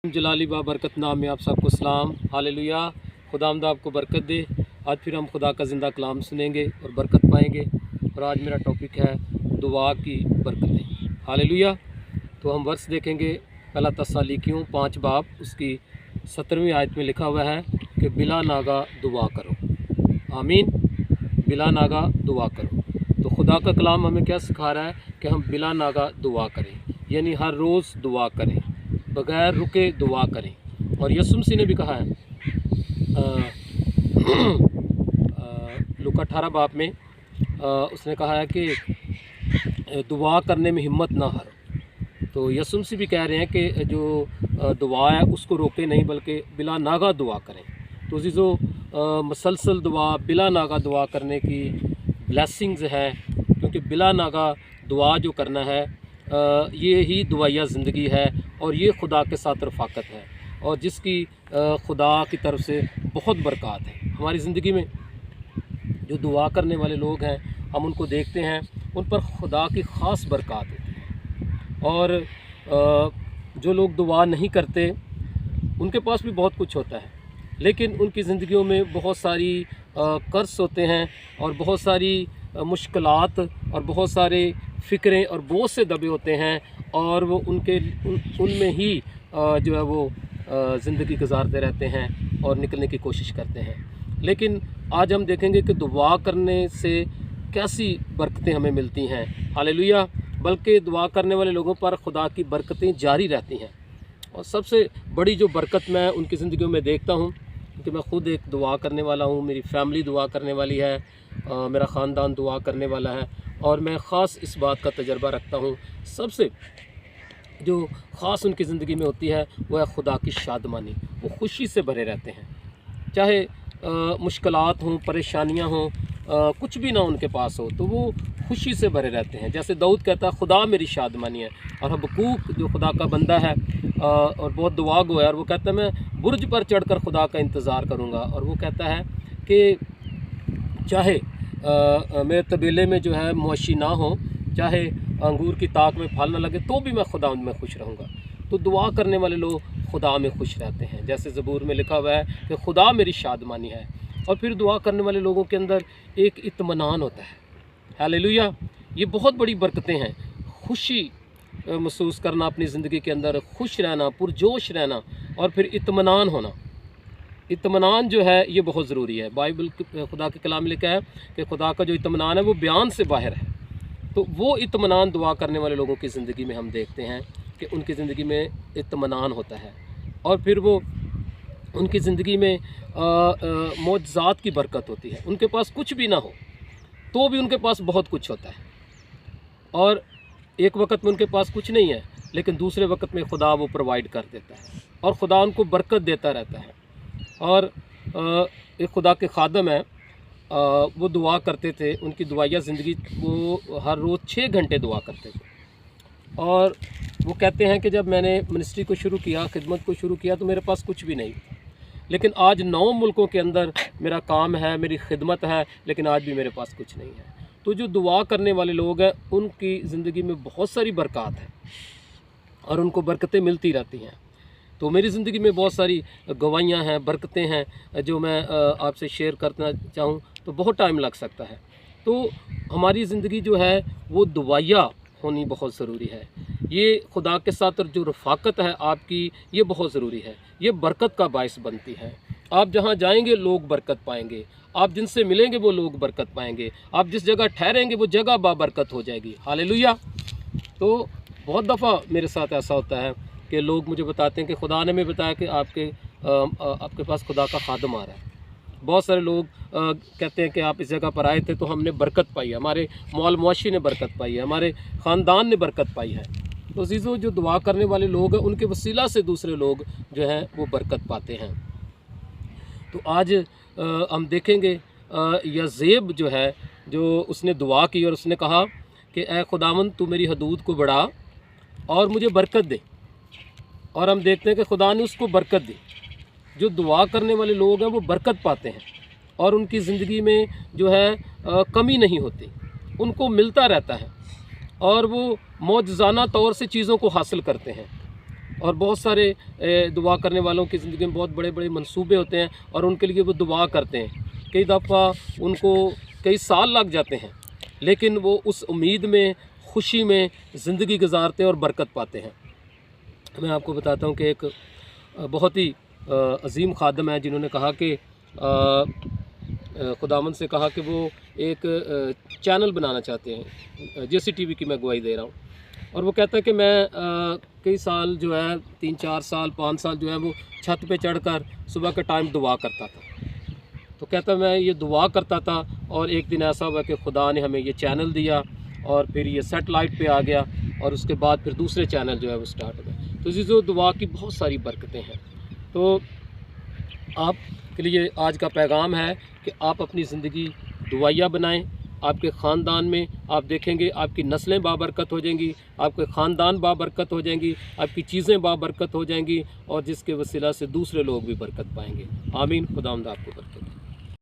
जलाली बा बरकत नाम में आप सबको सलाम। हालेलुया। खुदावंद आपको बरकत दे। आज फिर हम खुदा का ज़िंदा कलाम सुनेंगे और बरकत पाएंगे। और आज मेरा टॉपिक है दुआ की बरकतें। हालेलुया। तो हम वर्स देखेंगे। पहला तस्सलीकियों 5 बाब उसकी 17वीं आयत में लिखा हुआ है कि बिला नागा दुआ करो। आमीन। बिला नागा दुआ करो। तो खुदा का कलाम हमें क्या सिखा रहा है कि हम बिला नागा दुआ करें, यानी हर रोज़ दुआ करें, बग़ैर रुके दुआ करें। और यीशु मसीह ने भी कहा है लूका 18 बाब में उसने कहा है कि दुआ करने में हिम्मत ना हारो। तो यीशु मसीह भी कह रहे हैं कि जो दुआ है उसको रोके नहीं बल्कि बिला नागा दुआ करें। तो जो मसलसल दुआ बिला नागा दुआ करने की ब्लेसिंग्स है, क्योंकि बिला नागा दुआ जो करना है ये ही दुआया ज़िंदगी है और ये खुदा के साथ रफ़ाकत है और जिसकी खुदा की तरफ से बहुत बरक़ात है। हमारी ज़िंदगी में जो दुआ करने वाले लोग हैं हम उनको देखते हैं, उन पर खुदा की ख़ास बरक़ात होती है। और जो लोग दुआ नहीं करते उनके पास भी बहुत कुछ होता है, लेकिन उनकी ज़िंदगियों में बहुत सारी कर्ज़ होते हैं और बहुत सारी मुश्किलात और बहुत सारे फ़िक्रें और बोझ से दबे होते हैं और वो उनमें ही जो है वो ज़िंदगी गुजारते रहते हैं और निकलने की कोशिश करते हैं। लेकिन आज हम देखेंगे कि दुआ करने से कैसी बरकतें हमें मिलती हैं। हालेलुया। बल्कि दुआ करने वाले लोगों पर खुदा की बरकतें जारी रहती हैं। और सबसे बड़ी जो बरकत मैं उनकी ज़िंदगियों में देखता हूँ, क्योंकि मैं ख़ुद एक दुआ करने वाला हूँ, मेरी फैमिली दुआ करने वाली है, मेरा ख़ानदान दुआ करने वाला है और मैं ख़ास इस बात का तजर्बा रखता हूँ। सबसे जो ख़ास उनकी ज़िंदगी में होती है वह है खुदा की शादमानी। वो खुशी से भरे रहते हैं, चाहे मुश्किलात हों, परेशानियाँ हों, कुछ भी ना उनके पास हो तो वो खुशी से भरे रहते हैं। जैसे दाऊद कहता है खुदा मेरी शादमानी है। और हबक्कूक जो खुदा का बंदा है और बहुत दुआ गो है, और वो कहता है मैं बुर्ज पर चढ़कर खुदा का इंतज़ार करूँगा। और वो कहता है कि चाहे मेरे तबेले में जो है मौशी ना हो, चाहे अंगूर की ताक में फल ना लगे, तो भी मैं खुदा में खुश रहूँगा। तो दुआ करने वाले लोग खुदा में खुश रहते हैं। जैसे ज़बूर में लिखा हुआ है कि खुदा मेरी शादमानी है। और फिर दुआ करने वाले लोगों के अंदर एक इत्मीनान होता है। हालेलुया। ये बहुत बड़ी बरकतें हैं। खुशी महसूस करना अपनी ज़िंदगी के अंदर, खुश रहना, पुरजोश रहना और फिर इत्मीनान होना। इत्मीनान जो है ये बहुत ज़रूरी है। बाइबल खुदा के कलाम में लिखा है कि खुदा का जो इत्मीनान है वो बयान से बाहर है। तो वो इत्मीनान दुआ करने वाले लोगों की ज़िंदगी में हम देखते हैं कि उनकी ज़िंदगी में इत्मीनान होता है। और फिर वो उनकी ज़िंदगी में मौजज़ात की बरकत होती है। उनके पास कुछ भी ना हो तो भी उनके पास बहुत कुछ होता है। और एक वक्त में उनके पास कुछ नहीं है, लेकिन दूसरे वक्त में खुदा वो प्रोवाइड कर देता है और खुदा उनको बरकत देता रहता है। और एक खुदा के खादम है, वो दुआ करते थे, उनकी दुआया ज़िंदगी, वो हर रोज़ 6 घंटे दुआ करते थे। और वो कहते हैं कि जब मैंने मिनिस्ट्री को शुरू किया, खिदमत को शुरू किया, तो मेरे पास कुछ भी नहीं, लेकिन आज 9 मुल्कों के अंदर मेरा काम है, मेरी खिदमत है, लेकिन आज भी मेरे पास कुछ नहीं है। तो जो दुआ करने वाले लोग हैं उनकी ज़िंदगी में बहुत सारी बरक़ात है और उनको बरकतें मिलती रहती हैं। तो मेरी ज़िंदगी में बहुत सारी गवाहियाँ हैं, बरकतें हैं, जो मैं आपसे शेयर करना चाहूँ तो बहुत टाइम लग सकता है। तो हमारी ज़िंदगी जो है वो दुआया होनी बहुत ज़रूरी है। ये खुदा के साथ जो रफ़ाकत है आपकी, ये बहुत ज़रूरी है। ये बरकत का बायस बनती है। आप जहाँ जाएंगे लोग बरकत पाएंगे, आप जिनसे मिलेंगे वो लोग बरकत पाएंगे, आप जिस जगह ठहरेंगे वो जगह बाबरकत हो जाएगी। हालेलुया। तो बहुत दफ़ा मेरे साथ ऐसा होता है कि लोग मुझे बताते हैं कि खुदा ने हमें बताया कि आपके पास खुदा का खादम आ रहा है। बहुत सारे लोग कहते हैं कि आप इस जगह पर आए थे तो हमने बरकत पाई है, हमारे मौल मुआशी ने बरकत पाई है, हमारे ख़ानदान ने बरकत पाई है। तो अज़ीज़ों, जो दुआ करने वाले लोग हैं उनके वसीला से दूसरे लोग जो हैं वो बरकत पाते हैं। तो आज हम देखेंगे यज़ेब जो है, जो उसने दुआ की और उसने कहा कि ए खुदावंद तू मेरी हदूद को बढ़ा और मुझे बरकत दे। और हम देखते हैं कि खुदा ने उसको बरकत दी। जो दुआ करने वाले लोग हैं वो बरकत पाते हैं और उनकी ज़िंदगी में जो है कमी नहीं होती, उनको मिलता रहता है और वो मौजज़ाना तौर से चीज़ों को हासिल करते हैं। और बहुत सारे दुआ करने वालों की ज़िंदगी में बहुत बड़े बड़े मंसूबे होते हैं और उनके लिए वो दुआ करते हैं। कई दफ़ा उनको कई साल लग जाते हैं, लेकिन वो उस उम्मीद में, खुशी में ज़िंदगी गुजारते हैं और बरकत पाते हैं। मैं आपको बताता हूँ कि एक बहुत ही अज़ीम खादम है जिन्होंने कहा कि खुदावंद से कहा कि वो एक चैनल बनाना चाहते हैं। JCTV की मैं गवाही दे रहा हूँ। और वो कहता है कि मैं कई साल जो है 3-4 साल 5 साल जो है वो छत पे चढ़कर सुबह के टाइम दुआ करता था। तो कहता मैं ये दुआ करता था और एक दिन ऐसा हुआ कि खुदा ने हमें ये चैनल दिया और फिर ये सेटेलाइट पे आ गया और उसके बाद फिर दूसरे चैनल जो है वो स्टार्ट हो गए। तो जो दुआ की बहुत सारी बरकतें हैं। तो आपके लिए आज का पैगाम है कि आप अपनी ज़िंदगी दुआया बनाएं। आपके ख़ानदान में आप देखेंगे आपकी नस्लें बाबरकत हो जाएंगी, आपके ख़ानदान बाबरकत हो जाएंगी, आपकी चीज़ें बाबरकत हो जाएंगी और जिसके वसीला से दूसरे लोग भी बरकत पाएंगे। आमीन। खुदावंद आपको बरकत।